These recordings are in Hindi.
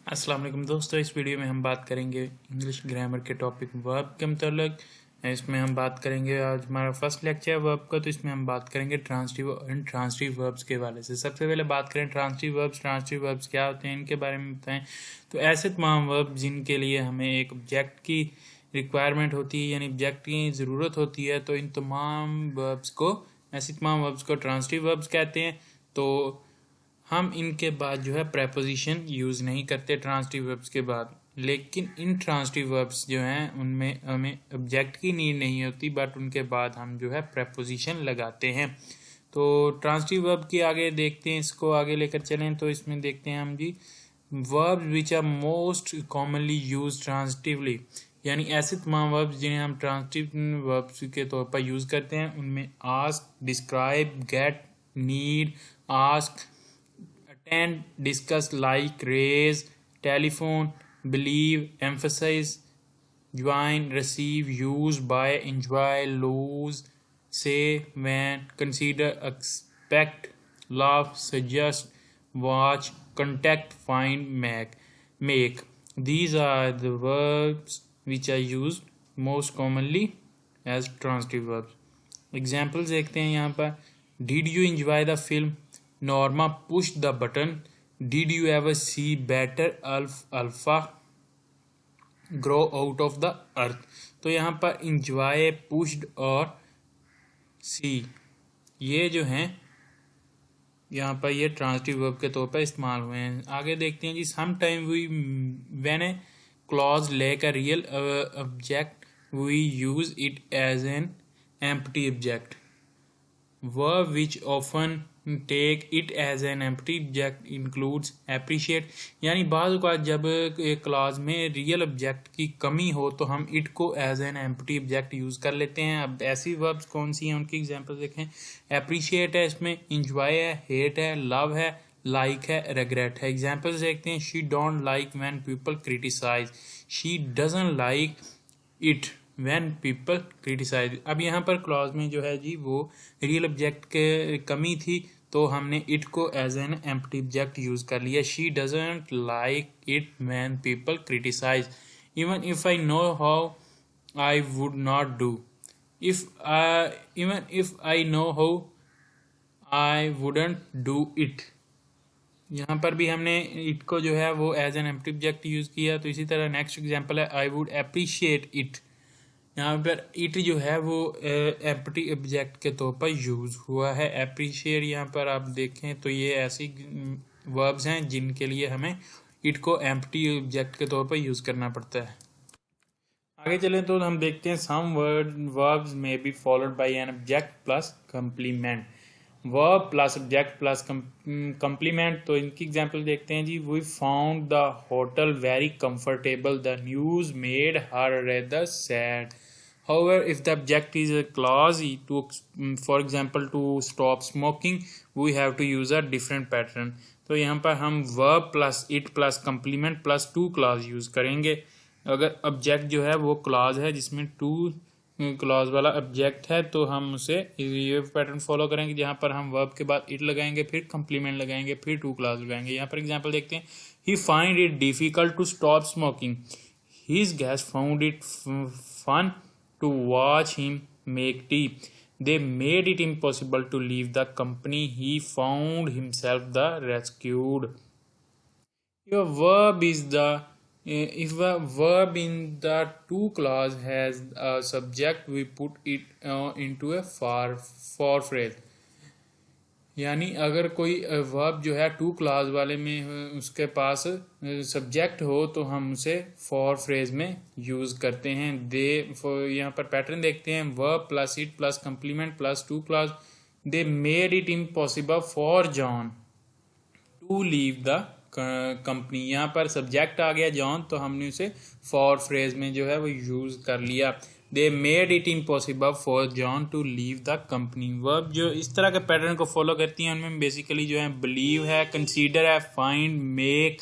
अस्सलाम वालेकुम दोस्तों, इस वीडियो में हम बात करेंगे इंग्लिश ग्रामर के टॉपिक वर्ब के मतलब। इसमें हम बात करेंगे, आज हमारा फर्स्ट लेक्चर है वर्ब का, तो इसमें हम बात करेंगे ट्रांसिटिव एंड ट्रांसिटिव वर्ब्स के हवाले से। सबसे पहले बात करें ट्रांसिटिव वर्ब्स क्या होते हैं, इनके बारे में बताएं। तो ऐसे तमाम वर्ब जिनके लिए हमें एक ऑब्जेक्ट की रिक्वायरमेंट होती है, यानी ऑब्जेक्ट की ज़रूरत होती है, तो इन तमाम वर्ब्स को ऐसे तमाम वर्ब्स को ट्रांसिटिव वर्ब्स कहते हैं। तो हम इनके बाद जो है प्रेपोजिशन यूज़ नहीं करते ट्रांसिटिव वर्ब्स के बाद, लेकिन इन ट्रांसिटिव वर्ब्स जो हैं उनमें हमें ऑब्जेक्ट की नीड नहीं होती, बट उनके बाद हम जो है प्रेपोजिशन लगाते हैं। तो ट्रांसिटिव वर्ब की आगे देखते हैं, इसको आगे लेकर चलें। तो इसमें देखते हैं हम जी verbs which are most commonly use transitively, यानी ऐसे तमाम वर्ब्स जिन्हें हम ट्रांसिटिव वर्ब्स के तौर पर यूज़ करते हैं। उनमें ask, describe, get, need, ask, attend, discuss, like, raise, telephone, believe, emphasize, join, receive, use, buy, enjoy, lose, say, when, consider, expect, laugh, suggest, watch, contact, find, make. These are the verbs which are used most commonly as transitive verbs. Examples देखते हैं यहाँ पर। Did you enjoy the film? Norma pushed the button. Did you ever see better alpha grow out of the earth? तो यहाँ पर enjoy, pushed और see ये जो हैं यहाँ पर ये ट्रांसिटिव वर्ब के तौर पर इस्तेमाल हुए हैं। आगे देखते हैं जी। Some time we when a clause lack a real object we use it as an empty object. Verb which often take it as an empty object includes appreciate, यानी बाज़ औक़ात जब एक क्लास में रियल ऑब्जेक्ट की कमी हो तो हम इट को as an empty object use कर लेते हैं। अब ऐसी वर्ब्स कौन सी हैं, उनकी एग्जांपल देखें। एप्रिशिएट है, इसमें इंजॉय है, हेट है, लव है, लाइक है, रिग्रेट है। एग्जांपल्स देखते हैं। She don't like when people criticise, she doesn't like it when people criticise. अब यहाँ पर क्लॉज में जो है जी वो रियल ऑब्जेक्ट के कमी थी, तो हमने इट को as an empty object use कर लिया। She doesn't like it when people criticise. Even if I know how I would not do, even if I know how I wouldn't do it. यहाँ पर भी हमने इट को जो है वो as an empty object use किया। तो इसी तरह नेक्स्ट एग्जांपल है आई वुड अप्रिशिएट इट। यहाँ पर इट जो है वो एम्प्टी ऑब्जेक्ट के तौर पर यूज़ हुआ है। अप्रिशिएट यहाँ पर आप देखें तो ये ऐसी वर्ब्स हैं जिनके लिए हमें इट को एम्प्टी ऑब्जेक्ट के तौर पर यूज़ करना पड़ता है। आगे चलें तो हम देखते हैं some verbs may be followed by an object plus complement. Verb plus object plus complement, तो इनकी एग्जांपल देखते हैं जी। We found the hotel very comfortable, the news made her rather sad. However, if the object is a clause to, for example, to stop smoking, we have to use a different pattern. तो यहाँ पर हम verb plus it plus complement plus to clause use करेंगे। अगर object जो है वो clause है जिसमें to clause वाला object है, तो हम उसे ये पैटर्न फॉलो करेंगे जहाँ पर हम verb के बाद it लगाएंगे, फिर complement लगाएंगे, फिर to clause लगाएंगे। यहाँ पर एग्जाम्पल देखते हैं। He find it difficult to stop smoking. His guests found it fun to watch him make tea. They made it impossible to leave the company. He found himself the rescued. If a verb in the to clause has a subject, we put it into a for phrase. यानी अगर कोई वर्ब जो है टू क्लास वाले में उसके पास सब्जेक्ट हो तो हम उसे फॉर फ्रेज में यूज़ करते हैं। यहाँ पर पैटर्न देखते हैं। Verb plus it plus complement plus to clause. They made it impossible for John to leave the company. यहाँ पर सब्जेक्ट आ गया जॉन, तो हमने उसे फॉर फ्रेज में जो है वो यूज़ कर लिया। They made it impossible for John to leave the company. Verb जो इस तरह के पैटर्न को फॉलो करती हैं उनमें बेसिकली जो है बिलीव है, कंसीडर है, फाइंड, मेक,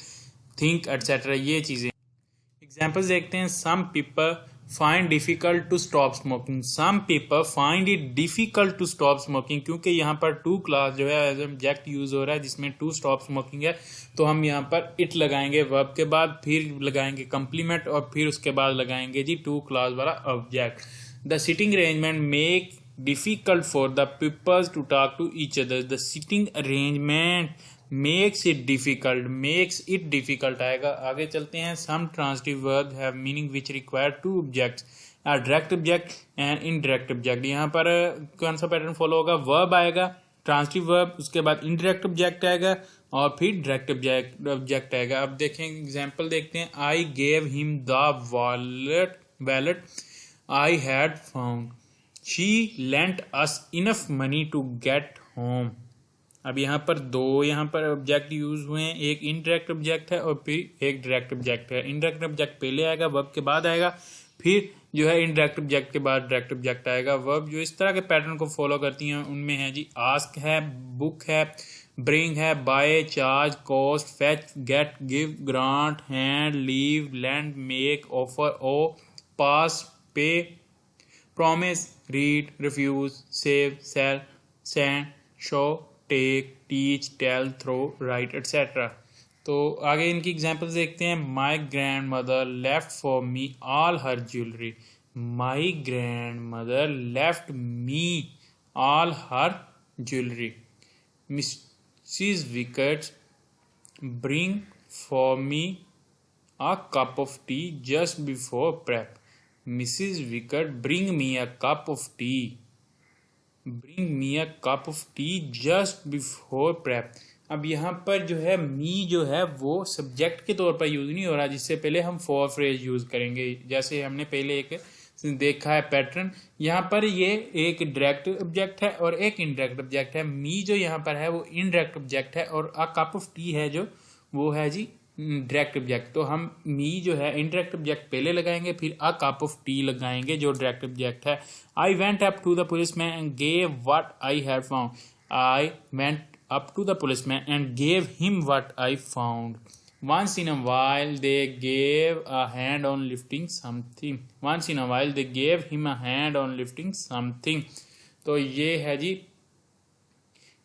थिंक एटसेट्रा, ये चीज़ें। एग्जाम्पल्स देखते हैं। Some people find difficult to stop smoking. Some people find it difficult to stop smoking, क्योंकि यहाँ पर टू क्लास जो है एज ऑब्जेक्ट यूज हो रहा है जिसमें टू स्टॉप स्मोकिंग है, तो हम यहाँ पर इट लगाएंगे वर्ब के बाद, फिर लगाएंगे कंप्लीमेंट और फिर उसके बाद लगाएंगे जी टू क्लास वाला object. The sitting arrangement make difficult for the pupils to talk to each other. The sitting arrangement makes it difficult आएगा. आगे चलते हैं. Some transitive verbs have meaning which require two objects, a direct object and indirect object. यहाँ पर कौन सा पैटर्न फॉलो होगा? वर्ब आएगा, ट्रांसिटिव वर्ब, उसके बाद इनडायरेक्ट ऑब्जेक्ट आएगा और फिर डायरेक्ट ऑब्जेक्ट आएगा. अब देखें एग्जांपल देखते हैं. I gave him the wallet I had found. She lent us enough money to get home. अब यहाँ पर यहाँ पर ऑब्जेक्ट यूज हुए हैं. एक इनडायरेक्ट ऑब्जेक्ट है और फिर एक डायरेक्ट ऑब्जेक्ट है. इनडायरेक्ट ऑब्जेक्ट पहले आएगा, वर्ब के बाद आएगा, फिर जो है इनडायरेक्ट ऑब्जेक्ट के बाद डायरेक्ट ऑब्जेक्ट आएगा. वर्ब जो इस तरह के पैटर्न को फॉलो करती हैं उनमें है जी आस्क है, बुक है, ब्रिंग है, buy, charge, cost, fetch, get, give, grant, hand, leave, lend, make, offer, owe, pass, pay, promise, read, refuse, save, sell, send, show, take, teach, tell, throw, write, etc. तो आगे इनकी एग्जांपल्स देखते हैं. My grandmother left for me all her jewelry. My grandmother left me all her jewelry. Mrs. Wickets bring for me a cup of tea just before prep. Mrs. Wickett bring me a cup of tea. Bring me a cup of tea just before prep. अब यहाँ पर जो है मी जो है वो सब्जेक्ट के तौर पर यूज नहीं हो रहा, जिससे पहले हम फॉर फ्रेज यूज करेंगे. जैसे हमने पहले एक देखा है पैटर्न, यहाँ पर ये एक डायरेक्ट ऑब्जेक्ट है और एक इनडायरेक्ट ऑब्जेक्ट है. मी जो यहाँ पर है वो इनडायरेक्ट ऑब्जेक्ट है और अ कप ऑफ टी है जो वो है जी डायरेक्ट ऑब्जेक्ट. तो हम मी जो है इनडायरेक्ट ऑब्जेक्ट पहले लगाएंगे, फिर अ कप ऑफ टी लगाएंगे जो डायरेक्ट ऑब्जेक्ट है. I went up to the policeman and gave what I had found. I went up to the policeman and gave him what I found. Once in a while they gave a hand on lifting something. Once in a while they gave him a hand on lifting something. तो ये है जी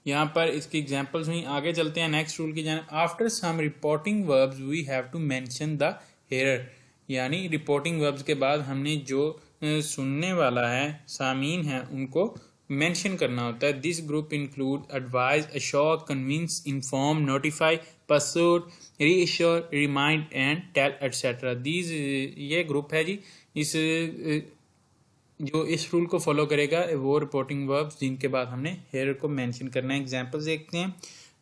यहाँ पर इसकी एग्जांपल्स हुई. आगे चलते हैं नेक्स्ट रूल की जाने. After some reporting verbs we have to mention the hearer. यानी रिपोर्टिंग वर्ब्स के बाद हमने जो सुनने वाला है, सामीन है, उनको मेंशन करना होता है. This group include advise, assure, convince, inform, notify, persuade, reassure, remind and tell etcetera. These ये ग्रुप है जी. इस जो इस रूल को फॉलो करेगा वो रिपोर्टिंग वर्ब्स जिनके बाद हमने हेयर को मेंशन करना है. एग्जांपल्स देखते हैं.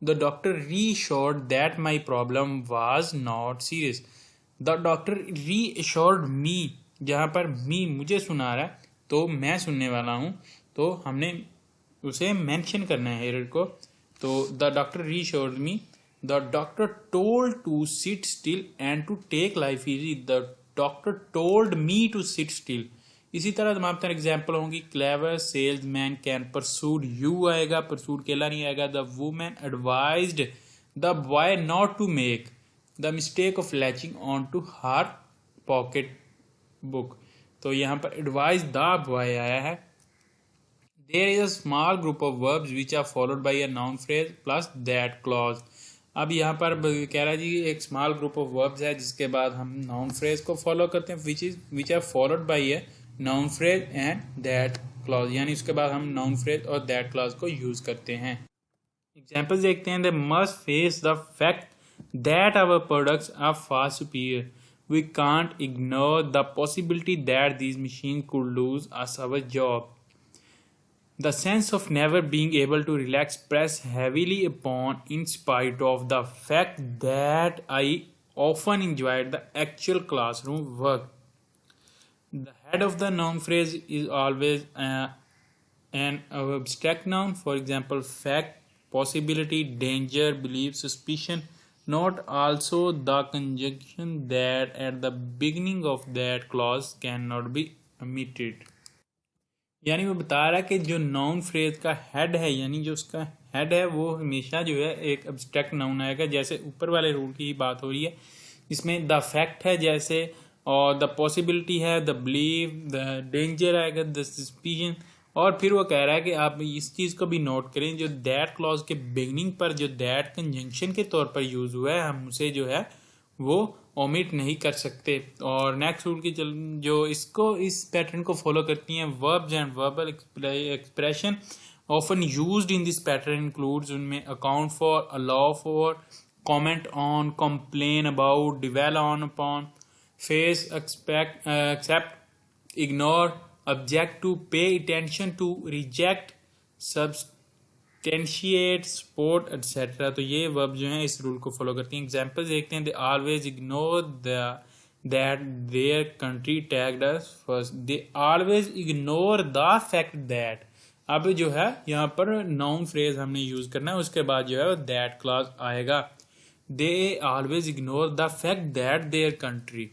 The doctor reassured that my problem was not serious. The doctor reassured me, जहाँ पर मी मुझे सुना रहा है तो मैं सुनने वाला हूँ, तो हमने उसे मेंशन करना है हेयर को. तो the doctor reassured me. The doctor told to sit still and to take life easy. The doctor told me to sit still. इसी तरह तमाम तरह एग्जाम्पल होंगी. Clever salesman can persuade. You आएगा, परसूड केला नहीं आएगा. The woman advised the boy not to make the mistake of latching on to her pocket book. तो यहाँ पर एडवाइज द बॉय आया है. There is a small group of verbs which are followed by a noun phrase plus that clause. अब यहाँ पर कह रहा है जी एक स्मॉल ग्रुप ऑफ वर्ब्स है जिसके बाद हम नाउन फ्रेज को फॉलो करते हैं, which are followed by a noun phrase and that clause. यानी उसके बाद हम नाउन फ्रेज और दैट क्लॉज को यूज करते हैं. एग्जाम्पल्स देखते हैं. They must face the fact that our products are far superior. We can't ignore the possibility that these machine could lose us our job. The sense of never being able to relax press heavily upon in spite of the fact that I often enjoyed the actual classroom work. The head of the noun phrase is always an abstract noun. For example, fact, possibility, danger, belief, suspicion. Note also the conjunction that at the beginning of that clause cannot be omitted. यानी वो बता रहा है कि जो नाउन फ्रेज का हेड है, यानी जो उसका हेड है वो हमेशा जो है एक एब्स्ट्रैक्ट नाउन आएगा. जैसे ऊपर वाले रूल की बात हो रही है, इसमें द फैक्ट है, जैसे और द पॉसिबिलिटी है, द बिलीव, द डेंजर आएगा, द सस्पिशन। और फिर वो कह रहा है कि आप इस चीज़ को भी नोट करें, जो दैट क्लॉज के बिगनिंग पर जो दैट कंजंक्शन के तौर पर यूज़ हुआ है, हम उसे जो है वो ओमिट नहीं कर सकते। और नेक्स्ट रूल की जो इसको इस पैटर्न को फॉलो करती हैं, verbs and verbal expression often used in this pattern includes, उनमें account for, allow for, comment on, complain about, dwell on upon, face, accept, ignore, object to, pay attention to, reject, substantiate, support, etc. तो ये वर्ब जो हैं इस रूल को फॉलो करती हैं। एग्जाम्पल देखते हैं, they always ignore that their country tagged us first, they always ignore the fact that। अब जो है यहाँ पर नाउन फ्रेज हमने यूज करना है, उसके बाद जो है दैट क्लॉज आएगा। they always ignore the fact that their country,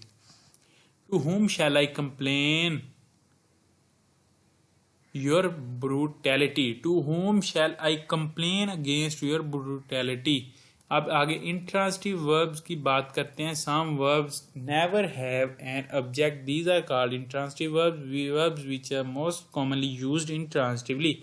to whom shall I complain your brutality, to whom shall I complain against your brutality। अब आगे इंट्रांसिटिव वर्ब्स की बात करते हैं। Some verbs never have an object, these are called intransitive verbs which are most commonly used intransitively.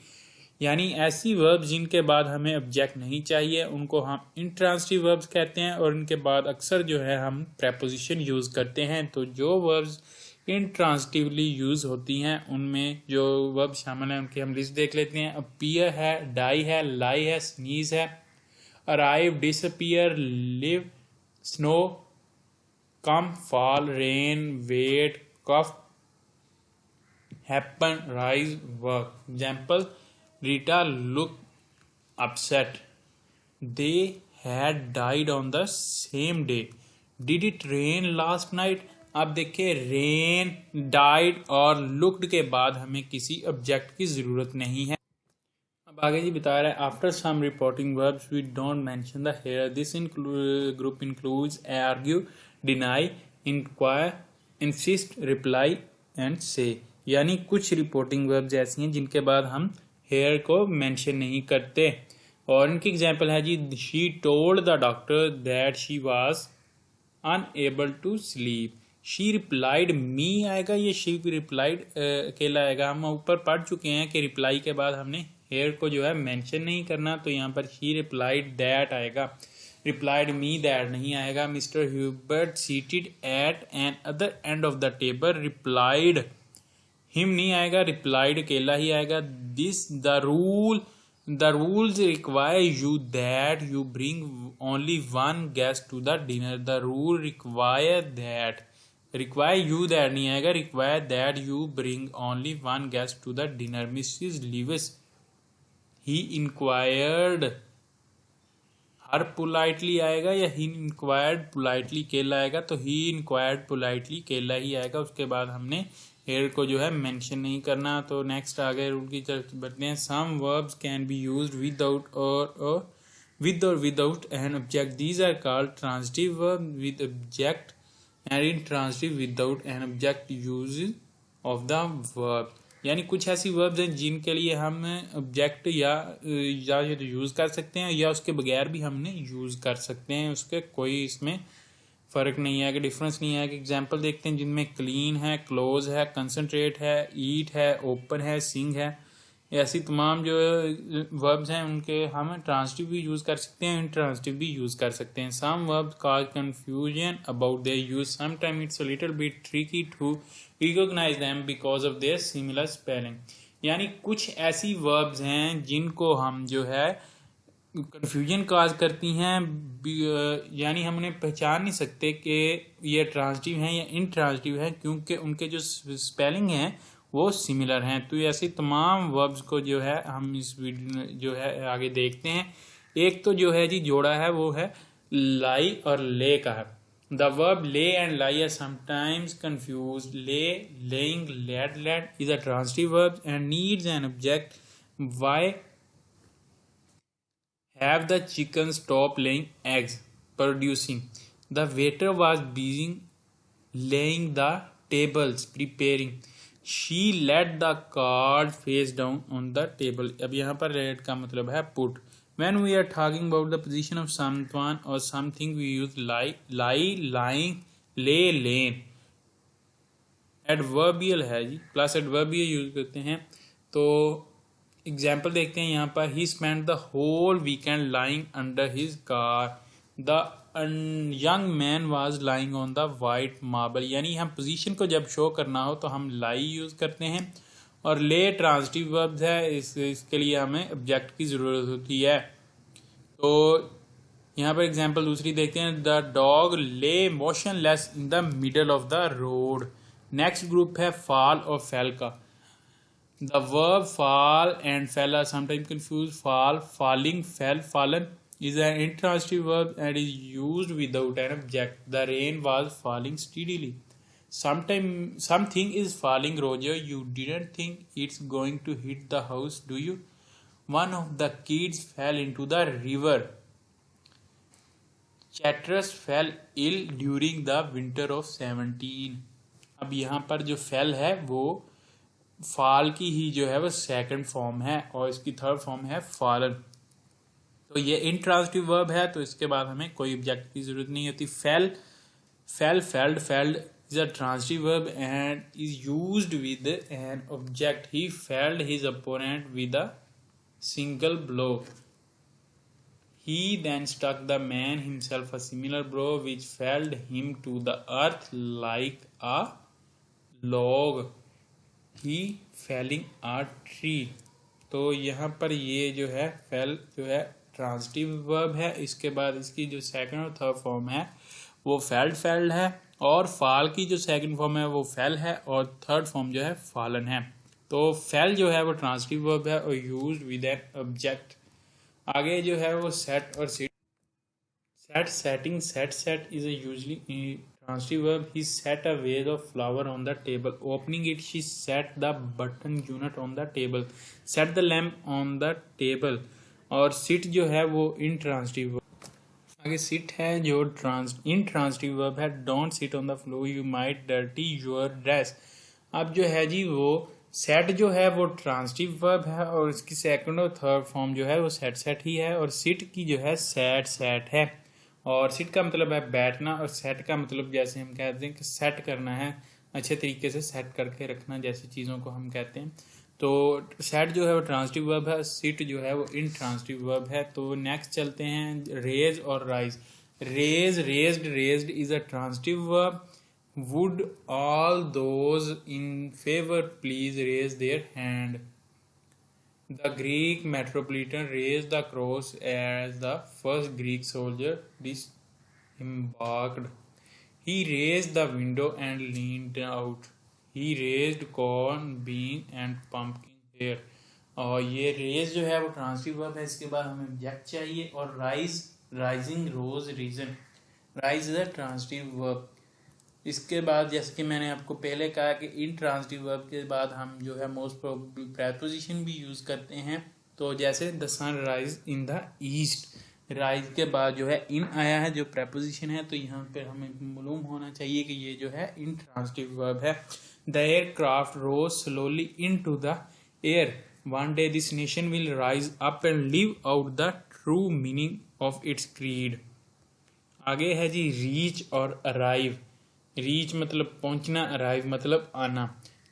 यानी ऐसी वर्ब्स जिनके बाद हमें ऑब्जेक्ट नहीं चाहिए, उनको हम इंट्रांसिटिव वर्ब्स कहते हैं, और इनके बाद अक्सर जो है हम प्रेपोजिशन यूज़ करते हैं। तो जो वर्ब्स इंट्रांसिटिवली यूज़ होती हैं उनमें जो वर्ब शामिल हैं उनकी हम लिस्ट देख लेते हैं। अपीयर है, डाई है, लाई है, स्नीज है, arrive, disappear, live, snow, come, fall, rain, wait, cough, happen, rise, work. Example, Rita looked upset. They had died on the same day. Did it rain last night? अब देखिए, रेन, डाइड और लुक्ड के बाद हमें किसी ऑब्जेक्ट की ज़रूरत नहीं है। अब आगे जी बता रहा है, after some reporting verbs we don't mention the hearer, this group includes argue, deny, inquire, insist, reply and say. यानी कुछ रिपोर्टिंग वर्ब्स ऐसी हैं जिनके बाद हम हेयर को मेंशन नहीं करते। और इनकी एग्जांपल है जी, she told the doctor that she was unable to sleep. She replied, me आएगा, ये शी रिप्लाइड अकेला आएगा। हम ऊपर पढ़ चुके हैं कि रिप्लाई के बाद हमने हेयर को जो है मेंशन नहीं करना, तो यहाँ पर शी रिप्लाइड दैट आएगा, रिप्लाइड मी दैट नहीं आएगा। Mister Hubert seated at an other end of the table replied, him नहीं आएगा, रिप्लाइड अकेला ही आएगा। This the rules require you that you bring only one guest to the dinner, the rule require you that नहीं आएगा, require that you bring only one guest to the dinner. Mrs Lewis, he inquired her politely आएगा, या ही इंक्वायर्ड पोलाइटली अकेला आएगा, तो ही इंक्वायर्ड पोलाइटली अकेला ही आएगा। उसके बाद हमने हेयर को जो है मेंशन नहीं करना। तो नेक्स्ट आगे रूल की तरफ बढ़ते हैं। Some verbs can be used without or without an object, these are called transitive verb with object and intransitive without an object use of the verb. यानी कुछ ऐसी वर्ब्स हैं जिनके लिए हम ऑब्जेक्ट या तो यूज़ कर सकते हैं या उसके बगैर भी हमने यूज़ कर सकते हैं, उसके कोई इसमें फ़र्क नहीं है कि डिफरेंस नहीं है। कि एग्जांपल देखते हैं जिनमें क्लीन है, क्लोज है, कंसंट्रेट है, ईट है, ओपन है, सिंग है। ऐसी तमाम जो वर्ब्स हैं उनके हम ट्रांजिटिव भी यूज़ कर सकते हैं, इंट्रांजिटिव भी यूज़ कर सकते हैं। Some verbs cause confusion about their use, some time it's a little bit tricky to recognise them because of their similar spelling. यानी कुछ ऐसी वर्ब्स हैं जिनको हम जो है कंफ्यूजन काज करती हैं, यानी हम उन्हें पहचान नहीं सकते कि ये ट्रांजिटिव हैं या इंट्रांजिटिव हैं, क्योंकि उनके जो स्पेलिंग हैं वो सिमिलर हैं। तो ऐसी तमाम वर्ब्स को जो है हम इस वीडियो जो है आगे देखते हैं। एक तो जो है जी जोड़ा है वो है लाई और ले का है। The verb lay and lie are sometimes confuse. Lay, laying, laid is a transitive verb and needs an object. Why have the chicken stop laying eggs? Producing. The waiter was busy laying the tables, preparing. She let the card face down on the table. अब यहाँ पर let का मतलब है put. When we are talking about the position of someone or something, we use lie, lying, lay, laying. Adverbial है जी, प्लस एडवर्बियल यूज करते हैं। तो एग्जाम्पल देखते हैं यहाँ पर, he spend the whole weekend lying under his car, the young man was lying on the white marble. यानी हम पोजीशन को जब शो करना हो तो हम लाई यूज करते हैं, और ले ट्रांजिटिव वर्ब है, इसके लिए हमें ऑब्जेक्ट की जरूरत होती है। तो यहाँ पर एग्जाम्पल दूसरी देखते हैं, द डॉग ले motionless in the middle of the road. Next group है फॉल और फेल का। The verb fall and fell are sometimes confused. Fall, falling, fell, fallen is an intransitive verb and is used without an object. The rain was falling steadily. Something is falling, Roger. You didn't think it's going to hit the house, do you? One of the kids fell into the river. Chatterus fell ill during the winter of 17. अब यहाँ पर जो fell है वो फॉल की ही जो है वो सेकंड फॉर्म है, और इसकी थर्ड फॉर्म है फॉलन। तो ये इंट्रांजिटिव वर्ब है, तो इसके बाद हमें कोई ऑब्जेक्ट की जरूरत नहीं होती। Failed is a transitive verb and is used with an object. He failed his opponent with a single blow. He then struck the man himself a similar blow which felled him to the earth like a log. He felling a tree. तो यहाँ पर ये जो है फेल जो है ट्रांजिटिव वर्ब है, इसके बाद इसकी जो सेकंड और थर्ड फॉर्म है वो फेल्ड है, और फाल की जो सेकंड फॉर्म है वो फेल है, और थर्ड फॉर्म जो है फॉलन है। तो फेल जो है वो ट्रांजिटिव वर्ब है और यूज्ड विद एन ऑब्जेक्ट। आगे जो है वो सेट और set is a usually transitive verb. He set a vase of flower on the table. Opening it, she set the button unit on the table. Set the lamp on the table. और sit जो है वो intransitive verb। आगे sit है जो intransitive verb है। Don't sit on the floor, you might dirty your dress। अब जो है जी वो सेट जो है वो ट्रांजिटिव वर्ब है, और इसकी सेकंड और थर्ड फॉर्म जो है वो सेट ही है, और सिट की जो है सेट है। और सिट का मतलब है बैठना, और सेट का मतलब जैसे हम कहते हैं कि सेट करना है, अच्छे तरीके से सेट करके रखना, जैसे चीज़ों को हम कहते हैं। तो सेट जो है वो ट्रांजिटिव वर्ब है, सिट जो है वो इंट्रांजिटिव वर्ब है। तो नेक्स्ट चलते हैं रेज और rise. Raised is a transitive verb. Would all those in favor please raise their hand? The Greek metropolitan raised the cross as the first Greek soldier disembarked. He raised the window and leaned out. He raised corn, bean and pumpkin here. और ये रेज जो है वो ट्रांजिटिव वर्ब है, इसके बाद हमें ऑब्जेक्ट चाहिए। और rising, rose, risen. Rise is a transitive verb. इसके बाद जैसे कि मैंने आपको पहले कहा कि इंट्रांजिटिव वर्ब के बाद हम जो है मोस्ट प्रोबेबली प्रेपोजिशन भी यूज़ करते हैं। तो जैसे the sun rise in the east, rise के बाद जो है इन आया है जो प्रेपोजिशन है, तो यहाँ पे हमें मालूम होना चाहिए कि ये जो है इंट्रांजिटिव वर्ब है। The aircraft rose slowly into the air. One day this nation will rise up and live out the true meaning of its creed. आगे है जी रीच और अराइव। रीच मतलब पहुंचना, अराइव मतलब आना।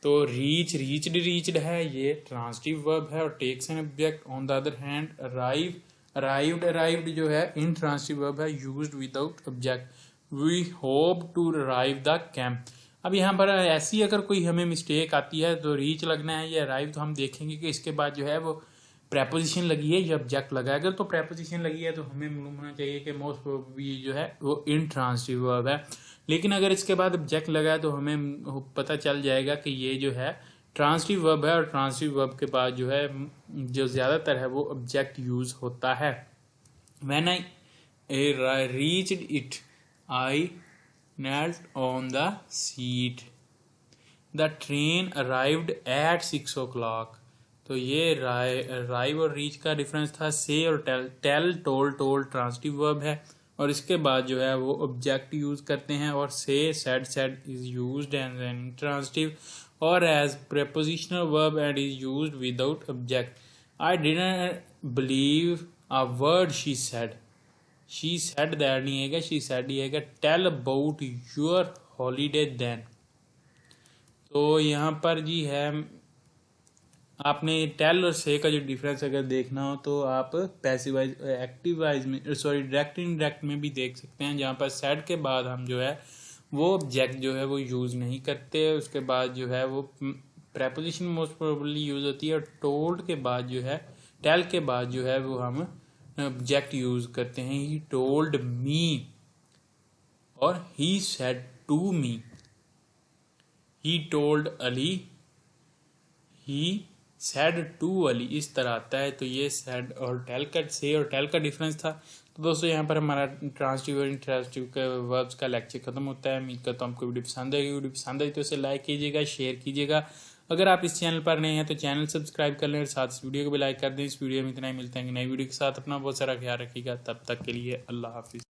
तो रीच्ड है, ये ट्रांजिटिव वर्ब है और takes an object. On the other hand arrived जो है इंट्रांजिटिव वर्ब है, used without object. We hope to arrive the camp. अब यहाँ पर ऐसी अगर कोई हमें मिस्टेक आती है तो रीच लगना है या अराइव, तो हम देखेंगे कि इसके बाद जो है वो प्रेपोजिशन लगी है या ऑब्जेक्ट लगा है। अगर तो प्रेपोजिशन लगी है तो हमें मालूम होना चाहिए कि मोस्ट प्रोबेबली जो है वो इंट्रांजिटिव वर्ब है। लेकिन अगर इसके बाद ऑब्जेक्ट लगा है तो हमें पता चल जाएगा कि ये जो है ट्रांजिटिव वर्ब है, और ट्रांजिटिव वर्ब के बाद जो है जो ज़्यादातर है वो ऑब्जेक्ट यूज होता है। When I reached it I knelt on the seat. The train arrived at 6 o'clock. तो ये arrive और reach का डिफरेंस था। say और tell told ट्रांजिटिव वर्ब है, और इसके बाद जो है वो ऑब्जेक्ट यूज करते हैं। और say said is used as an intransitive or as prepositional verb and is used without object. I didn't believe a word she said. She said that नहीं आएगा, she said ही आएगा। Tell about your holiday then. तो यहाँ पर जी है, आपने टेल और से का जो डिफरेंस अगर देखना हो तो आप पैसिव वाइज एक्टिव वाइज में सॉरी डायरेक्ट इनडायरेक्ट में भी देख सकते हैं, जहाँ पर सेड के बाद हम जो है वो ऑब्जेक्ट जो है वो यूज़ नहीं करते, उसके बाद जो है वो प्रेपोजिशन मोस्ट प्रोबेबली यूज़ होती है, और टोल्ड के बाद जो है टेल के बाद जो है वो हम ऑब्जेक्ट यूज़ करते हैं। ही टोल्ड मी और he said to me, he told Ali, he said to Ali, इस तरह आता है। तो ये सैड और टेल का से और टेल का डिफरेंस था। तो दोस्तों यहाँ पर हमारा ट्रांसटिव और इंट्रांसटिव के वर्ब्स का लेक्चर खत्म होता है। उम्मीद करता हूँ आपको वीडियो पसंद आएगी। वीडियो पसंद आई तो इसे लाइक कीजिएगा, शेयर कीजिएगा। अगर आप इस चैनल पर नए हैं तो चैनल सब्सक्राइब कर लें और साथ इस वीडियो को भी लाइक कर दें। इस वीडियो में इतना ही, मिलते हैं नई वीडियो के साथ। अपना बहुत सारा ख्याल रखिएगा, तब तक के लिए अल्लाह हाफिज़।